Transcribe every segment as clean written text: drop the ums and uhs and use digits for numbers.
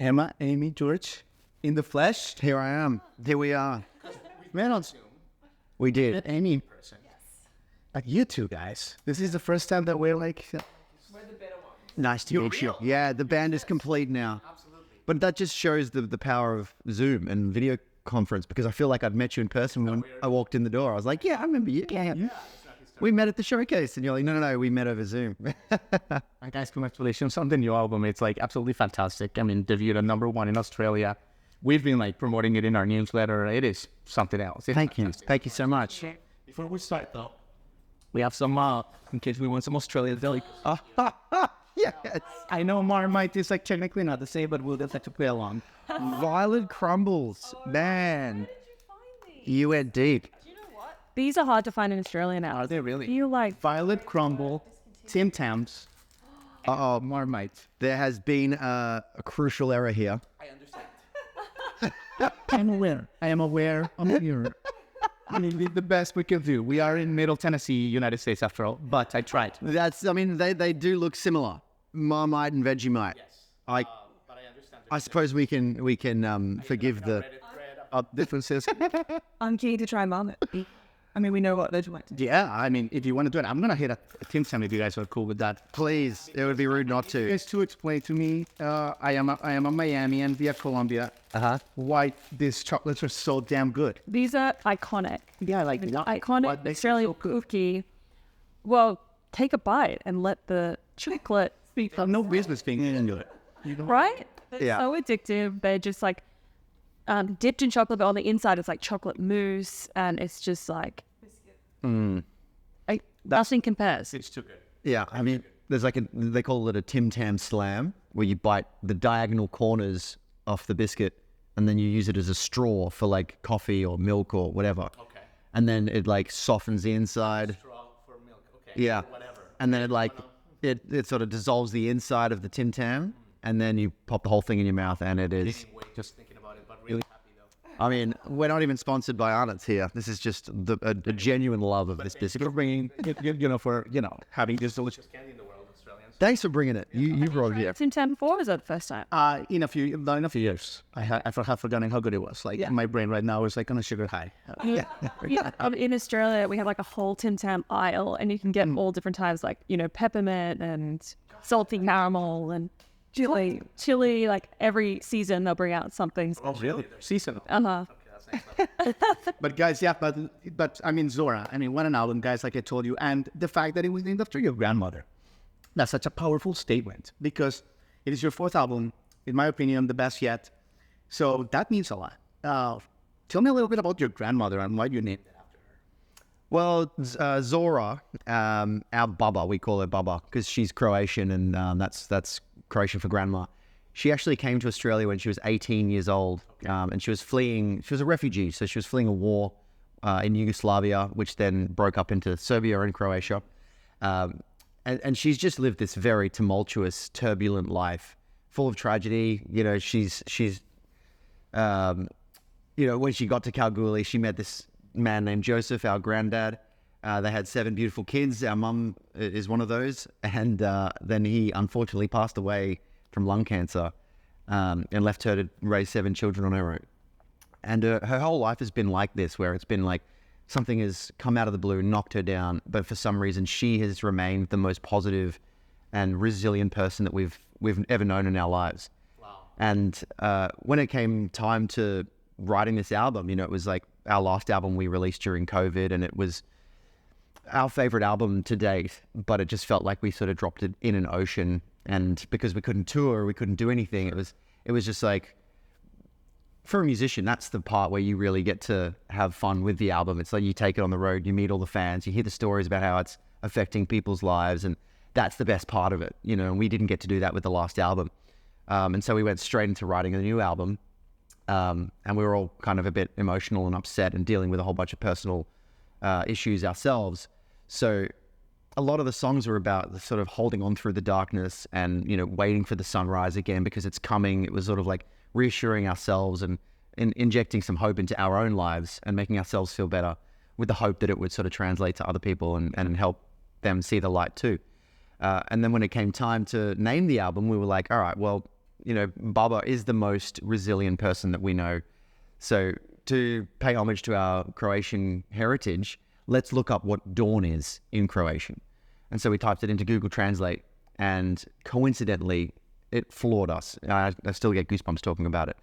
Emma, Amy, George, in the flesh. Here I am. Here we are. Man on Zoom. We did. Met Amy in person. Like you two guys. This is the first time that we're like... We're the better ones. Nice to meet you. Yeah, the band is complete now. Absolutely. But that just shows the power of Zoom and video conference, because I feel like I'd met you in person when I walked in the door. I was like, yeah, I remember you. Yeah. We met at the showcase. And you're like, no, we met over Zoom. Guys, congratulations on the new album. It's like absolutely fantastic. I mean, debuted at #1 in Australia. We've been like promoting it in our newsletter. It is something else. It's Thank you. fantastic. Thank you so much. Before we start though, we have some, in case we want some Australian deli. Yes. I know Marmite is like technically not the same, but we'll just have to play along. Violet crumbles. Man. Where did you find these? You went deep. Do you know what? These are hard to find in Australia now. Are they really? You like Violet Crumble, Tim Tams, Uh-oh. Marmite. There has been a crucial error here. I understand. I'm aware. I am aware. I'm here. I mean, the best we can do. We are in Middle Tennessee, United States, after all. But I tried. They do look similar. Marmite and Vegemite. Yes. I But I understand. I suppose we can forgive the Differences. I'm keen to try Marmite. I mean, we know what they're doing. Yeah, I mean, if you want to do it, I'm gonna hit a Tim Tam if you guys are cool with that. please. It would be rude not to. Just to explain to me, I am a Miami and via Colombia. Why these chocolates are so damn good. These are iconic. Yeah, like Iconic Australian cookie. Well, take a bite and let the chocolate speak. No business being into it. Right? They're Yeah. so addictive. They're just like dipped in chocolate, but on the inside it's like chocolate mousse, and it's just like nothing compares. It's too good. Yeah, I mean, there's like they call it a Tim Tam slam, where you bite the diagonal corners off the biscuit, and then you use it as a straw for like coffee or milk or whatever. Okay. And then it like softens the inside. Straw for milk. Okay. Yeah. Whatever. And then it sort of dissolves the inside of the Tim Tam, and then you pop the whole thing in your mouth, and it is. Anyway, just thinking about it, but really happy though. I mean, we're not even sponsored by Arnott's here. This is just a genuine love of this biscuit. For bringing, for having this delicious candy in the world, Australians. Thanks for bringing it. You brought it here. Tim Tam before, or was that the first time? In a few years, I have forgotten how good it was. Like my brain right now is like on a sugar high. Yeah. In Australia, we have like a whole Tim Tam aisle, and you can get all different types, like, peppermint and salty caramel and chili. Like every season, they'll bring out something. Oh, really? Seasonal. But guys, but I mean, Zora, what an album, guys, like I told you. And the fact that it was named after your grandmother, that's such a powerful statement, because it is your fourth album, in my opinion, the best yet. So that means a lot. Tell me a little bit about your grandmother and why you named it after her. Well, Zora, our Baba, we call her Baba because she's Croatian, and that's Croatian for grandma. She actually came to Australia when she was 18 years old, and she was fleeing. She was a refugee, so she was fleeing a war in Yugoslavia, which then broke up into Serbia and Croatia. And she's just lived this very tumultuous, turbulent life, full of tragedy. She's when she got to Kalgoorlie, she met this man named Joseph, our granddad. They had 7 beautiful kids. Our mum is one of those. And then he unfortunately passed away from lung cancer and left her to raise 7 children on her own. And her whole life has been like this, where it's been like something has come out of the blue, knocked her down. But for some reason, she has remained the most positive and resilient person that we've ever known in our lives. Wow. And when it came time to writing this album, it was like our last album we released during COVID, and it was our favorite album to date, but it just felt like we sort of dropped it in an ocean. And because we couldn't tour, we couldn't do anything, it was just like, for a musician, that's the part where you really get to have fun with the album. It's like you take it on the road, you meet all the fans, you hear the stories about how it's affecting people's lives, and that's the best part of it, and we didn't get to do that with the last album. And so we went straight into writing a new album, and we were all kind of a bit emotional and upset and dealing with a whole bunch of personal issues ourselves. So a lot of the songs were about the sort of holding on through the darkness and, waiting for the sunrise again because it's coming. It was sort of like reassuring ourselves and injecting some hope into our own lives and making ourselves feel better with the hope that it would sort of translate to other people and help them see the light too. And then when it came time to name the album, we were like, all right, well, Baba is the most resilient person that we know. So to pay homage to our Croatian heritage, let's look up what dawn is in Croatian. And so we typed it into Google Translate, and coincidentally, it floored us. I still get goosebumps talking about it.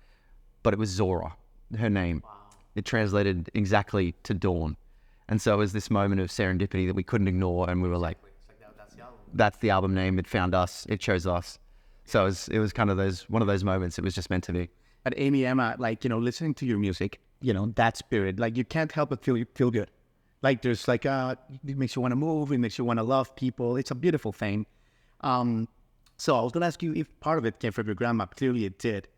But it was Zora, her name. Wow. It translated exactly to dawn. And so it was this moment of serendipity that we couldn't ignore, and we were like, that's the album name. It found us. It chose us. So it was kind of one of those moments. It was just meant to be. But Amy, Emma, listening to your music, that spirit, you can't help but feel good. There's it makes you want to move. It makes you want to love people. It's a beautiful thing. So I was going to ask you if part of it came from your grandma. Clearly it did.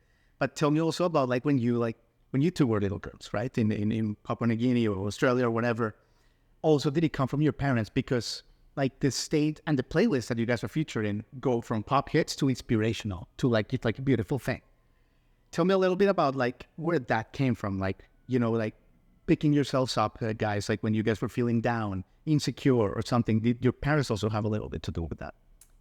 But tell me also about when you two were little girls, right? In Papua New Guinea or Australia or whatever. Also, did it come from your parents? Because the state and the playlist that you guys are featured in go from pop hits to inspirational to it's a beautiful thing. Tell me a little bit about where that came from. Picking yourselves up, guys, when you guys were feeling down, insecure or something. Did your parents also have a little bit to do with that?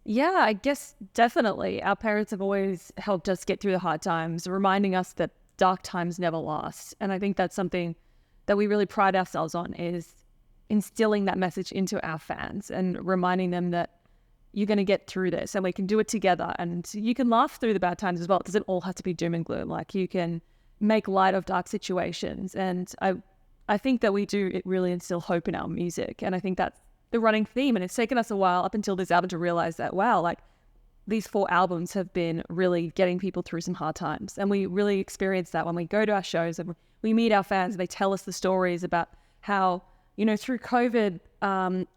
Yeah, I guess definitely. Our parents have always helped us get through the hard times, reminding us that dark times never last. And I think that's something that we really pride ourselves on, is instilling that message into our fans and reminding them that you're going to get through this and we can do it together. And you can laugh through the bad times as well. It doesn't all have to be doom and gloom. You can make light of dark situations. And I think that we do it really instill hope in our music. And I think that's the running theme. And it's taken us a while up until this album to realize that, wow, these 4 albums have been really getting people through some hard times. And we really experience that when we go to our shows and we meet our fans and they tell us the stories about how, through COVID,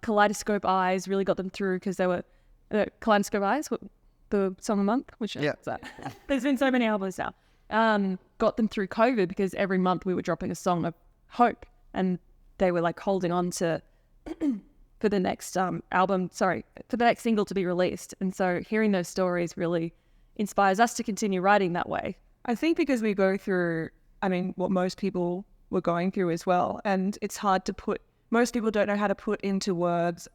Kaleidoscope Eyes really got them through because they were Kaleidoscope Eyes, the song a month, which is that. There's been so many albums now. Got them through COVID because every month we were dropping a song of hope, and they were holding on to for the next for the next single to be released. And so hearing those stories really inspires us to continue writing that way. I think because we go through, what most people were going through as well, and it's hard to most people don't know how to put into words.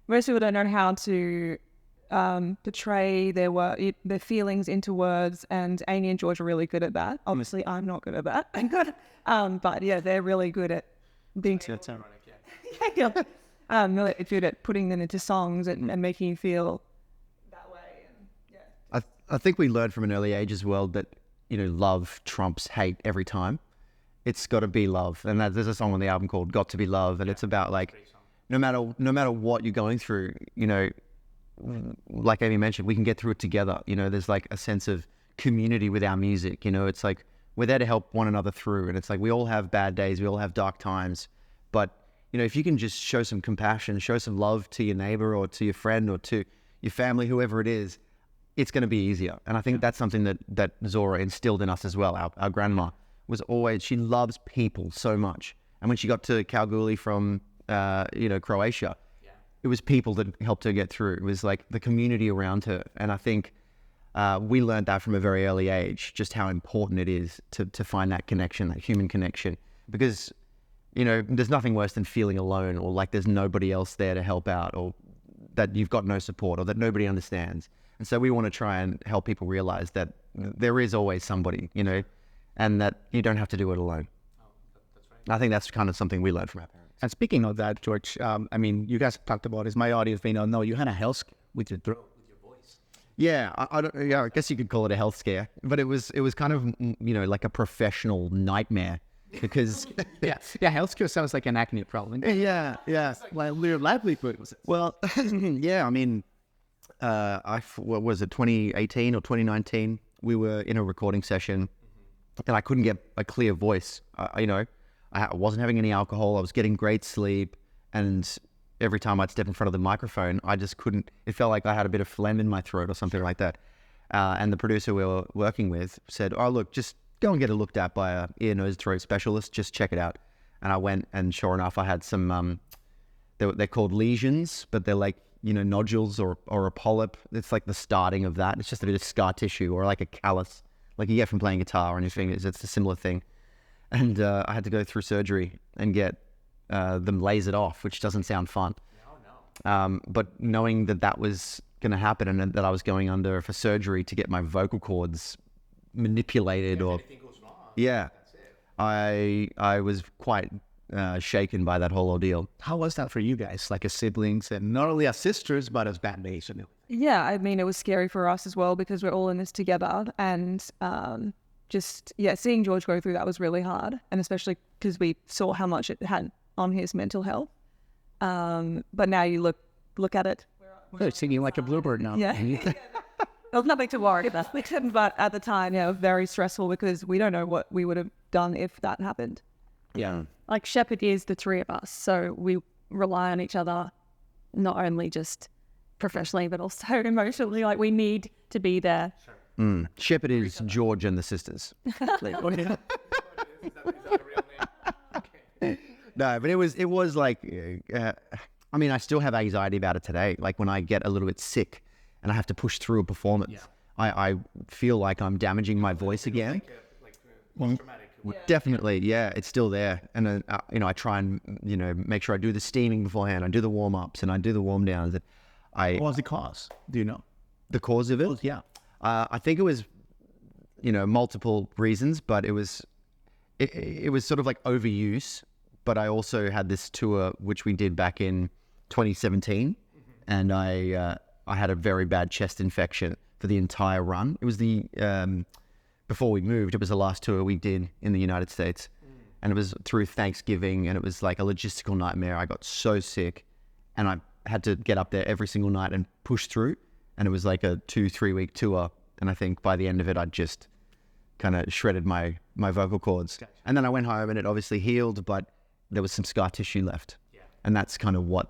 Most people don't know how to portray their feelings into words, and Amy and George are really good at that. Obviously, I'm not good at that. But yeah, they're really good at being really good at putting them into songs and making you feel that way. And yeah, I think we learned from an early age as well that love trumps hate every time. It's got to be love, and there's a song on the album called "Got to Be Love," and it's about no matter what you're going through, like Amy mentioned, we can get through it together. There's a sense of community with our music. It's we're there to help one another through, and it's we all have bad days, we all have dark times, but if you can just show some compassion, show some love to your neighbor or to your friend or to your family, whoever it is, it's going to be easier. And I think that's something that Zora instilled in us as well. Our grandma was always, she loves people so much. And when she got to Kalgoorlie from, Croatia, it was people that helped her get through. It was the community around her. And I think we learned that from a very early age, just how important it is to find that connection, that human connection. Because there's nothing worse than feeling alone, or there's nobody else there to help out, or that you've got no support, or that nobody understands. And so we want to try and help people realize that there is always somebody, and that you don't have to do it alone. Oh, that's right. I think that's kind of something we learned from our parents. And speaking of that, George, you guys talked about, is my audience may not know, you had a health scare with your throat, with your voice. Yeah, I guess you could call it a health scare, but it was kind of, like a professional nightmare. Because health care sounds like an acne problem. Yeah. We're livelihood. Well, yeah. What was it, 2018 or 2019? We were in a recording session, and I couldn't get a clear voice. I wasn't having any alcohol. I was getting great sleep, and every time I'd step in front of the microphone, I just couldn't. It felt like I had a bit of phlegm in my throat or something like that. And the producer we were working with said, "Oh, look, just go and get it looked at by a ear, nose, throat specialist. Just check it out." And I went, and sure enough, I had some, they're called lesions, but they're nodules or a polyp. It's the starting of that. It's just a bit of scar tissue, or a callus, you get from playing guitar on your fingers. It's a similar thing. And I had to go through surgery and get them lasered off, which doesn't sound fun. No. But knowing that was going to happen, and that I was going under for surgery to get my vocal cords manipulated, or yeah, I was quite shaken by that whole ordeal. How was that for you guys, like as siblings, and not only as sisters but as bandmates? Yeah, I mean, it was scary for us as well because we're all in this together, and seeing George go through that was really hard, and especially because we saw how much it had on his mental health. But now you look at it. We're singing like a bluebird now. Yeah. There's nothing to worry about. But at the time, yeah, very stressful because we don't know what we would have done if that happened. Yeah. Like Sheppard is the three of us, so we rely on each other, not only just professionally but also emotionally. Like we need to be there. Sheppard is George and the sisters. No, but it was like, I mean, I still have anxiety about it today. Like when I get a little bit sick and I have to push through a performance, I feel like I'm damaging my voice again. Definitely, yeah, it's still there. And I try and make sure I do the steaming beforehand. I do the warm ups and I do the warm downs. What was the cause? Do you know the cause of it? Yeah, I think it was multiple reasons, but it was sort of like overuse. But I also had this tour which we did back in 2017, and I had a very bad chest infection for the entire run. It was before we moved, it was the last tour we did in the United States, and it was through Thanksgiving, and it was like a logistical nightmare. I got so sick, and I had to get up there every single night and push through, and it was like a 2-3 week tour, and I think by the end of it, I just kind of shredded my vocal cords. Gotcha. And then I went home, and it obviously healed, but there was some scar tissue left. Yeah. And that's kind of what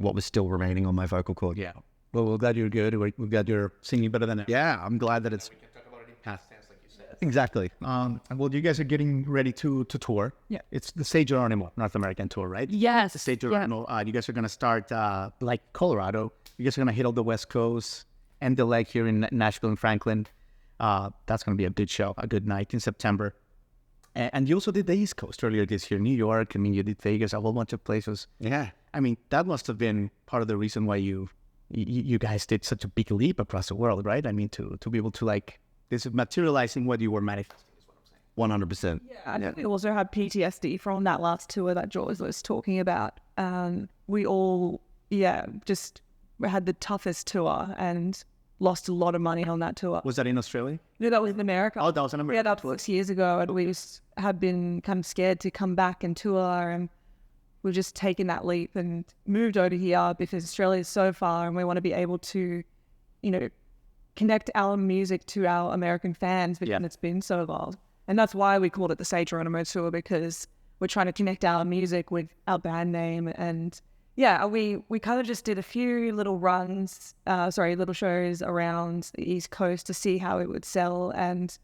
was still remaining on my vocal cord. Yeah. Well, we're glad you're good. We're glad you're singing better than ever. Yeah, I'm glad that it's... We can talk about it in past tense, like you said. Exactly. Well, you guys are getting ready to tour. Yeah. It's the Say Geronimo North American tour, right? Yes. The Say Geronimo. Yeah. You guys are going to start like Colorado. You guys are going to hit all the West Coast and the leg here in Nashville and Franklin. That's going to be a good show, a good night in September. And you also did the East Coast earlier this year, New York. I mean, you did Vegas, a whole bunch of places. Yeah. I mean, that must have been part of the reason why you guys did such a big leap across the world, right? I mean, to be able to like, this is materializing what you were manifesting is what I'm saying. 100%. Yeah, I also had PTSD from that last tour that George was talking about. We all, just had the toughest tour and lost a lot of money on that tour. Was that in Australia? No, that was in America. Oh, that was in America. We had that 6 years ago, and we had been kind of scared to come back and tour, and we've just taken that leap and moved over here because Australia is so far, and we want to be able to, connect our music to our American fans because it's been so long. And that's why we called it the Say Geronimo Tour, because we're trying to connect our music with our band name. And we kind of just did a few little little shows around the East Coast to see how it would sell. And,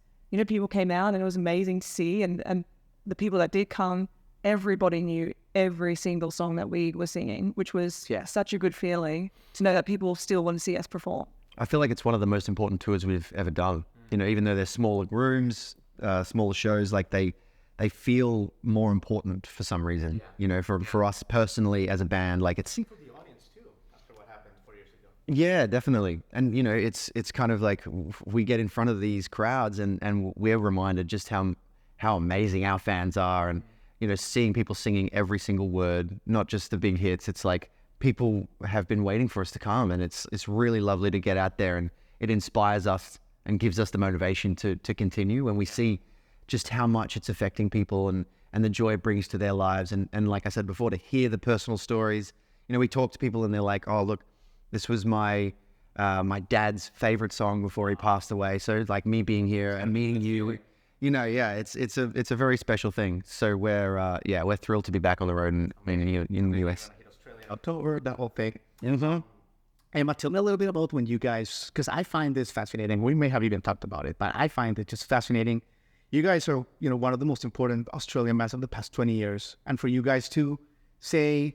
people came out and it was amazing to see. And the people that did come, everybody knew every single song that we were singing, which was such a good feeling to know that people still want to see us perform. I feel like it's one of the most important tours we've ever done. Even though they're smaller rooms, smaller shows, like they feel more important for some reason. For us personally as a band, like it's... For the audience too, after what happened 4 years ago. Yeah, definitely. And it's kind of like we get in front of these crowds and we're reminded just how amazing our fans are, and seeing people singing every single word, not just the big hits. It's like people have been waiting for us to come, and it's really lovely to get out there, and it inspires us and gives us the motivation to continue when we see just how much it's affecting people and the joy it brings to their lives. And like I said before, to hear the personal stories, we talk to people and they're like, oh, look, this was my dad's favorite song before he passed away. So like me being here and meeting you, it's a very special thing. So we're thrilled to be back on the road in the US. October, that whole thing. Emma, tell me a little bit about when you guys, because I find this fascinating. We may have even talked about it, but I find it just fascinating. You guys are, one of the most important Australian bands of the past 20 years. And for you guys to say,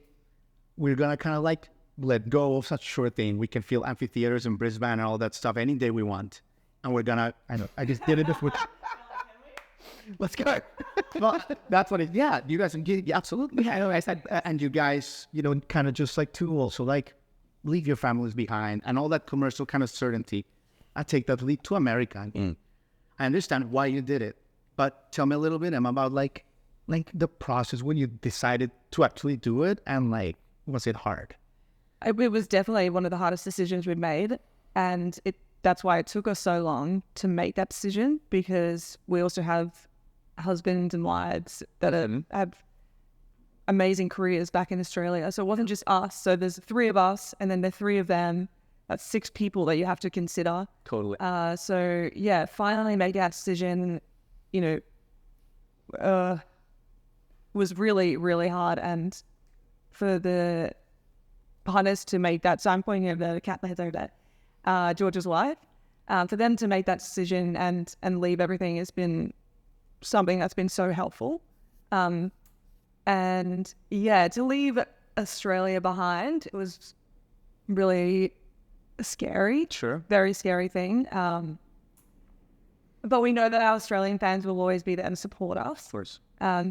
we're going to kind of like let go of such a short thing. We can fill amphitheaters in Brisbane and all that stuff any day we want. And we're going to, I just did it before. Let's go. Well, that's what you guys, absolutely. I said, and you guys, kind of just like to also like leave your families behind and all that commercial kind of certainty. I take that leap to America. I understand why you did it, but tell me a little bit, Emma, about like the process when you decided to actually do it, and like, was it hard? It was definitely one of the hardest decisions we've made, and that's why it took us so long to make that decision, because we also have husbands and wives that have amazing careers back in Australia. So it wasn't just us. So there's 3 of us, and then the 3 of them. That's 6 people that you have to consider. Totally. So yeah, finally making that decision, was really, really hard. And for the partners to make that, so I'm pointing over the cat over that, George's wife, for them to make that decision and leave everything has been something that's been so helpful. And yeah, to leave Australia behind, it was really scary. Sure. Very scary thing. But we know that our Australian fans will always be there and support us. Of course.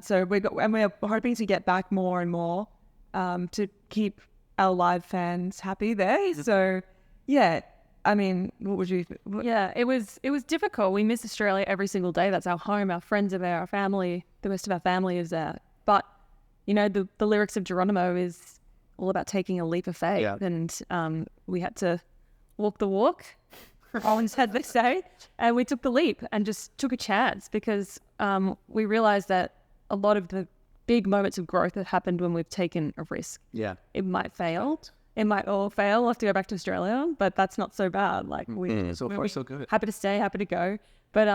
So we're hoping to get back more and more to keep our live fans happy there. So yeah, I mean, what would you? Yeah, it was difficult. We miss Australia every single day. That's our home. Our friends are there. Our family, the rest of our family is there. But the lyrics of Geronimo is all about taking a leap of faith, and we had to walk the walk, Collins had they say, and we took the leap and just took a chance, because we realized that a lot of the big moments of growth have happened when we've taken a risk. Yeah. It might fail. It might all fail. We'll have to go back to Australia, but that's not so bad. Like So far, so good. happy to stay, happy to go. But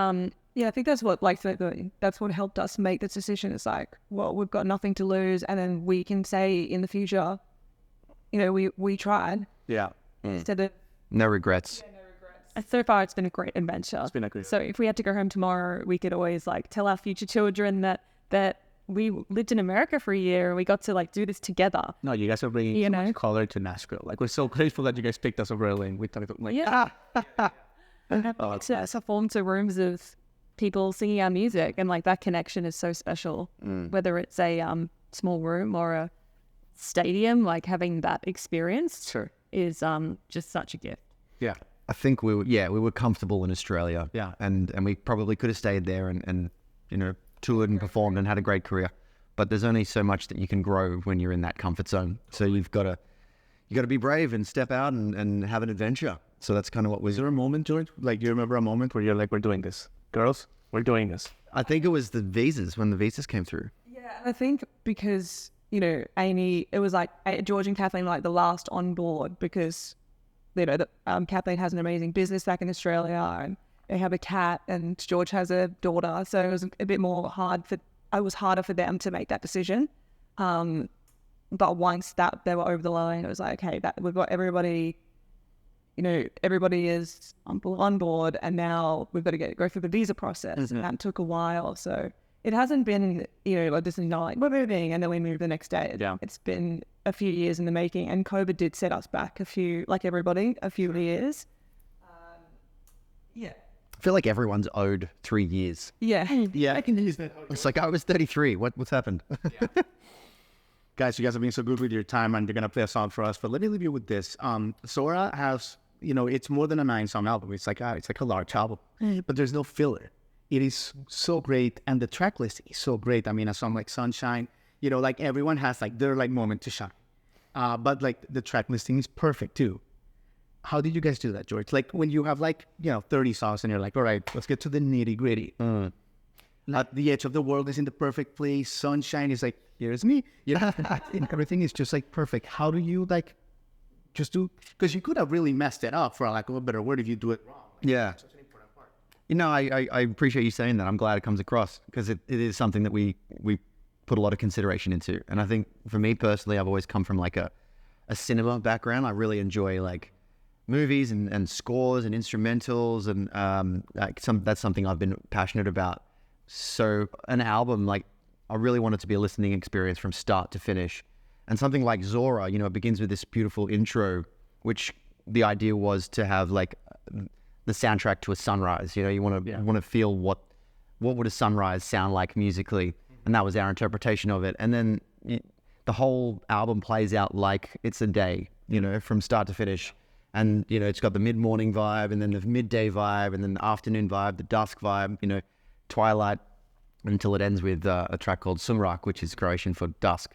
yeah, I think that's what that's what helped us make this decision. It's like, well, we've got nothing to lose, and then we can say in the future, we tried. Yeah. Instead of No regrets. so far, it's been a great adventure. It's been a great. So if we had to go home tomorrow, we could always tell our future children that we lived in America for a year and we got to do this together. No, you guys are bringing so much color to Nashville. We're so grateful that you guys picked us over LA. We thought It's a form to rooms of people singing our music, and that connection is so special. Whether it's a small room or a stadium, having that experience is just such a gift. Yeah. I think we were comfortable in Australia. Yeah. And we probably could have stayed there and toured and performed and had a great career. But there's only so much that you can grow when you're in that comfort zone. So you've got to be brave and step out and have an adventure. So that's kind of what Was there a moment, George? Do you remember a moment where you're we're doing this? Girls, we're doing this. I think it was the visas, when the visas came through. Yeah, I think because Amy, it was George and Kathleen the last on board, because Kathleen has an amazing business back in Australia, and they have a cat, and George has a daughter, so it was a bit more harder for them to make that decision. But once they were over the line, it was okay, that we've got everybody. Everybody is on board, and now we've got to go through the visa process, and that took a while. So it hasn't been, this is not we're moving and then we move the next day. Yeah. It's been a few years in the making, and COVID did set us back a few years. Yeah. I feel like everyone's owed 3 years. Yeah. Yeah. I can use that. It's I was 33. What's happened? Guys, you guys have been so good with your time, and you're going to play a song for us. But let me leave you with this. Zora has, it's more than a 9-song album. It's a large album, but there's no filler. It is so great, and the track list is so great. I mean, a song like Sunshine, everyone has their moment to shine. But the track listing is perfect too. How did you guys do that, George? When you have 30 songs and you're all right, let's get to the nitty gritty. The edge of the world is in the perfect place. Sunshine is here's me. Everything is just perfect. How do you just do? Because you could have really messed it up, for lack of a better word, if you do it wrong. Yeah. Such an important part. I appreciate you saying that. I'm glad it comes across, because it is something that we put a lot of consideration into. And I think for me personally, I've always come from a cinema background. I really enjoy movies and scores and instrumentals, and that's something I've been passionate about. So an album, I really want it to be a listening experience from start to finish. And something like Zora, it begins with this beautiful intro, which the idea was to have the soundtrack to a sunrise. You want to feel what would a sunrise sound like musically, and that was our interpretation of it. And then the whole album plays out like it's a day, you know, from start to finish. And, you know, it's got the mid-morning vibe and then the midday vibe and then the afternoon vibe, the dusk vibe, you know, twilight, until it ends with a track called Sumrak, which is Croatian for dusk.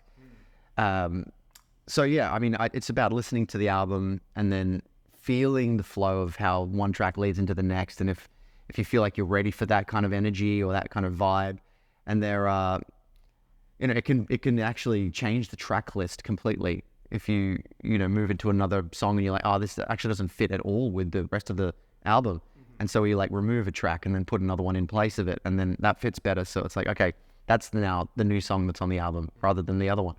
So yeah, I mean, it's about listening to the album and then feeling the flow of how one track leads into the next. And if you feel like you're ready for that kind of energy or that kind of vibe, and there are, you know, it can actually change the track list completely. If you move into another song and you're like, oh, this actually doesn't fit at all with the rest of the album. And so you like remove a track and then put another one in place of it, and then that fits better. So it's like, okay, that's now the new song that's on the album rather than the other one.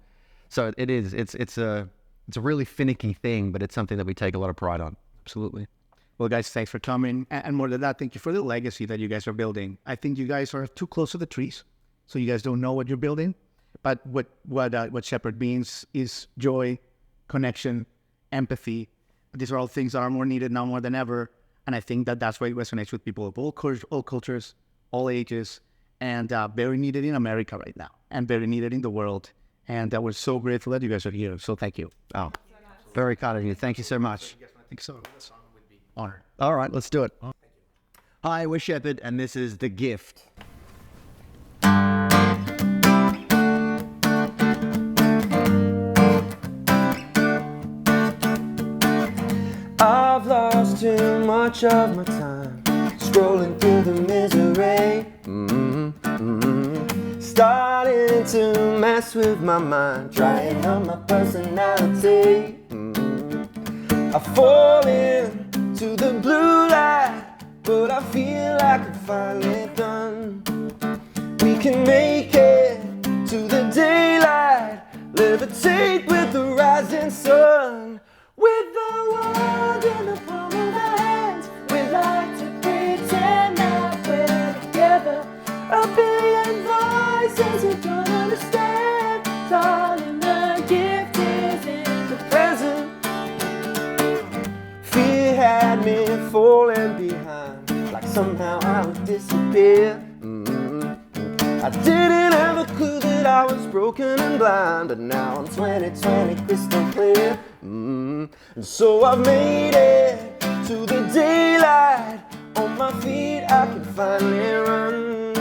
So it's a really finicky thing, but it's something that we take a lot of pride on. Absolutely. Well, guys, thanks for coming. And more than that, thank you for the legacy that you guys are building. I think you guys are too close to the trees, so you guys don't know what you're building. But what Sheppard means is joy, connection, empathy. These are all things that are more needed now more than ever. And I think that that's why it resonates with people of all cultures, all ages, and very needed in America right now, and very needed in the world. And we're so grateful that you guys are here. So thank you. Oh, very kind of you. Thank you so much. I think so. The song would be honored. All right, let's do it. Hi, we're Sheppard, and this is The Gift. I've lost too much of my time scrolling through the misery, starting to mess with my mind, trying on my personality. I fall into the blue light, but I feel like I'm finally done. We can make it to the daylight, levitate with the rising sun. With the world in the palm of our hands, we like to pretend that we're together. A billion voices we don't understand. Darling, the gift is in the present. Fear had me falling behind, like somehow I would disappear. I didn't have a clue that I was broken and blind, but now I'm 20/20 crystal clear. And so I've made it to the daylight. On my feet I can finally run.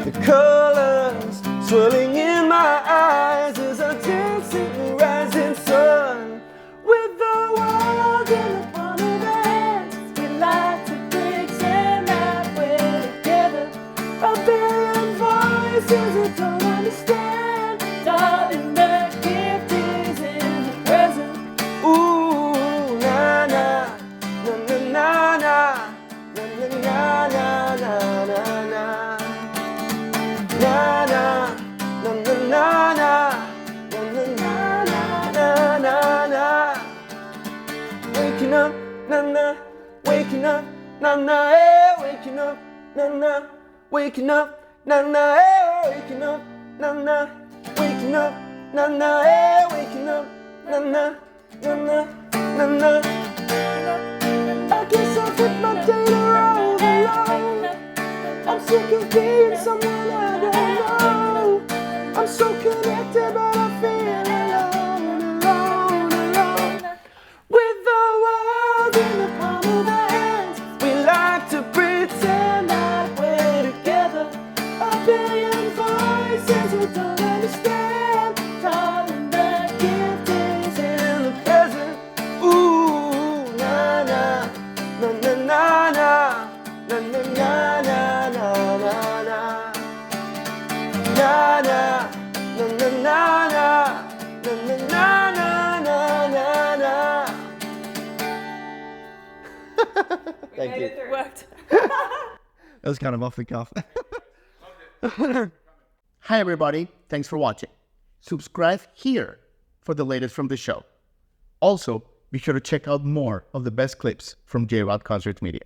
The colors swirling in my eyes as I dance in the rising sun. With the world in the palm of our hands, we like to pretend that we're together. A billion voices we don't understand. Darling, the gift is in the present. Ooh, na na, na na na na, na na na na na na, na na, na na na na, na na na na na. Waking up, na na, waking up, na na, hey, waking up, na na, waking up, na na, hey, waking up, na na, waking up, na na, hey, waking up, na na. Na na, na na. I guess I'll put my data all alone. I'm sick of being someone I don't know. I'm so connected, but I feel alone, alone, alone. With the world in the palm of our hands, we like to pretend that we're together. A billion voices we don't understand. Darling, the gift is in the present. Ooh, na na, na na na na, na na na na na na na, na na, na na na na, na na na na na na. Thank you. It worked. That was kind of off the cuff. Hi, everybody. Thanks for watching. Subscribe here for the latest from the show. Also, be sure to check out more of the best clips from J-Rod Concert Media.